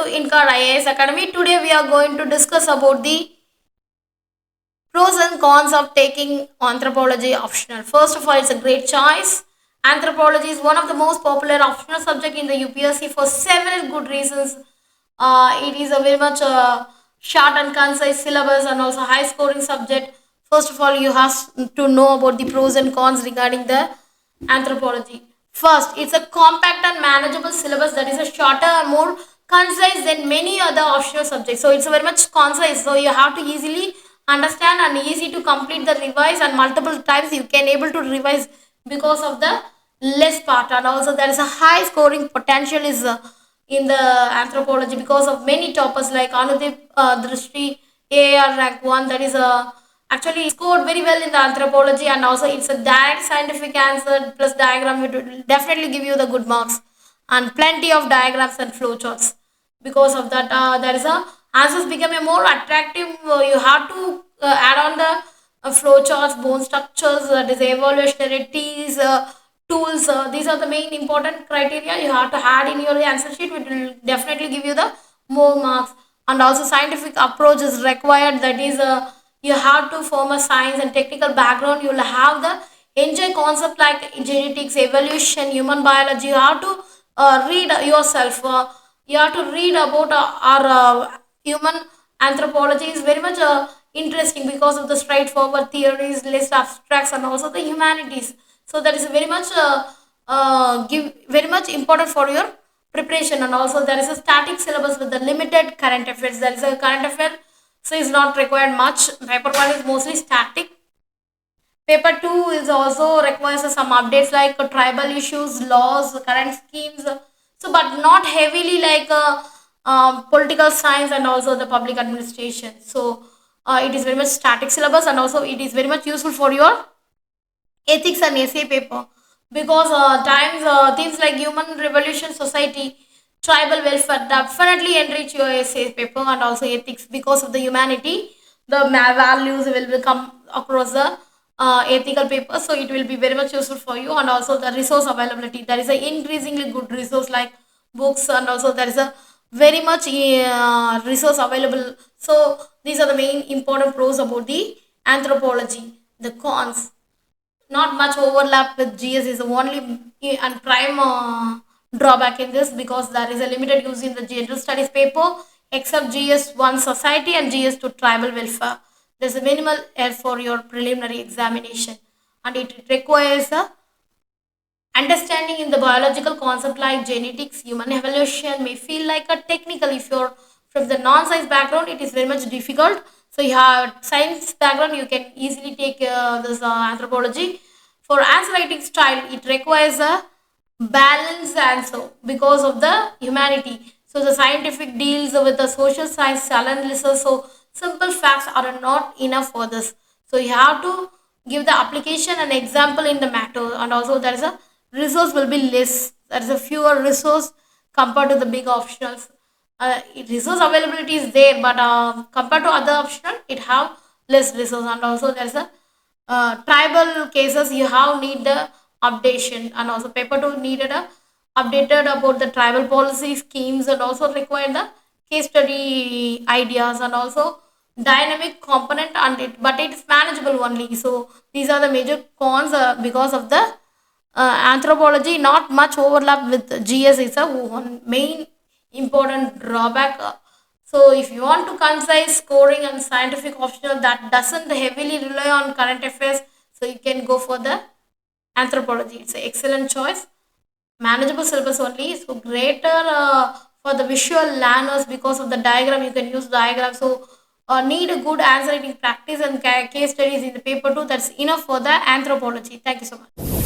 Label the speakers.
Speaker 1: INCAR IAS Academy. Today we are going to discuss about the pros and cons of taking anthropology optional. First of all, it's a great choice. Anthropology is one of the most popular optional subject in the UPSC for several good reasons. It is a very much short and concise syllabus and also high scoring subject. First of all, you have to know about the pros and cons regarding the anthropology. First, it's a compact and manageable syllabus that is a shorter and more concise than many other optional subjects. So it's very much concise. So you have to easily understand and easy to complete the revise, and multiple times you can able to revise because of the less part. And also there is a high scoring potential is in the anthropology because of many toppers like Anudip Drishti, AAR rank 1, that is actually scored very well in the anthropology, and also it's a direct scientific answer plus diagram. It will definitely give you the good marks and plenty of diagrams and flowcharts. Because of that, there is a answers become a more attractive. You have to add on the flowcharts, bone structures, that is evolutionary trees, tools. These are the main important criteria you have to add in your answer sheet, which will definitely give you the more marks. And also scientific approach is required. That is, you have to form a science and technical background. You will have the enjoy concept like genetics, evolution, human biology. You have to read yourself. You have to read about our human anthropology is very much interesting because of the straightforward theories, less abstracts, and also the humanities. So that is very much give very much important for your preparation. And also there is a static syllabus with the limited current affairs. There is a current affair, so is not required much. Paper 1 is mostly static. Paper 2 is also requires some updates like tribal issues, laws, current schemes. So, but not heavily like political science and also the public administration. So, it is very much static syllabus, and also it is very much useful for your ethics and essay paper because times things like human revolution, society, tribal welfare definitely enrich your essay paper, and also ethics because of the humanity. The values will become across the ethical paper, so it will be very much useful for you. And also the resource availability, there is a increasingly good resource like books, and also there is a very much resource available. So these are the main important pros about the anthropology. The cons, not much overlap with GS is the only and prime drawback in this, because there is a limited use in the general studies paper except GS1 society and GS2 tribal welfare. There's a minimal air for your preliminary examination, and it requires a understanding in the biological concept like genetics, human evolution may feel like a technical. If you're from the non-science background, it is very much difficult. So you have science background, you can easily take this anthropology. For answer writing style, it requires a balanced answer because of the humanity. So the scientific deals with the social science analysis. So simple facts are not enough for this. So you have to give the application and example in the matter, and also there is a resource will be less. There is a fewer resource compared to the big optionals. Resource availability is there, but compared to other optional, it have less resource. And also there is a tribal cases you have need the updation, and also paper 2 needed a updated about the tribal policy schemes, and also required the case study ideas, and also dynamic component, and it but it is manageable only. So these are the major cons because of the anthropology not much overlap with GS is a one main important drawback. So if you want to concise scoring and scientific optional that doesn't heavily rely on current affairs, so you can go for the anthropology. It's an excellent choice. Manageable syllabus only, so greater for the visual learners because of the diagram. You can use diagram. So need a good answer writing practice and case studies in the paper 2. That's enough for the anthropology. Thank you so much.